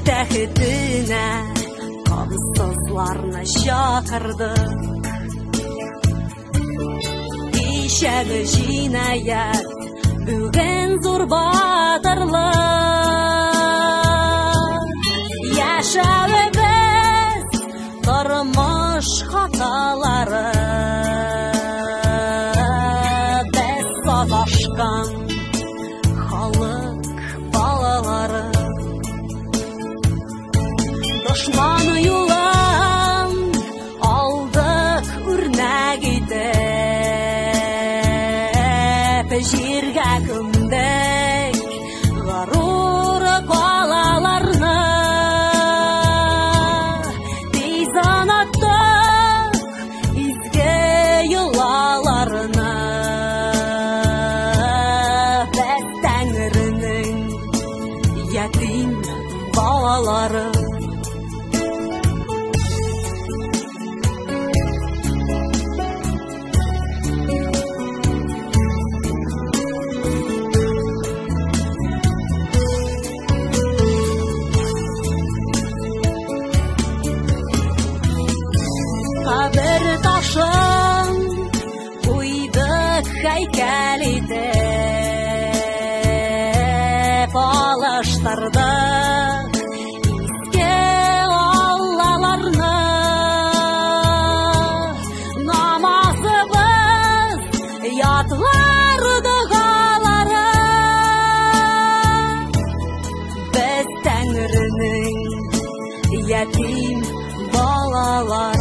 тәхетіне қамсызларны шақырдық. Кешегі жинаят бүгін зор батырлық. Яшәуебез тұрмыш хаталары, біз саташқан халық балалары. Дошман юлын алдық үрнәк итеп, жерге күмдік ғарур балаларны. Тез ұнаттық изге юлаларны, біз Тәңірінің ятим балалары. Қабір ташын қойдық хайкәл етіп, алыштырдық еске аллаларны. Намазыбыз ятларды ғалары, біз Тәңірінің ятим балалары.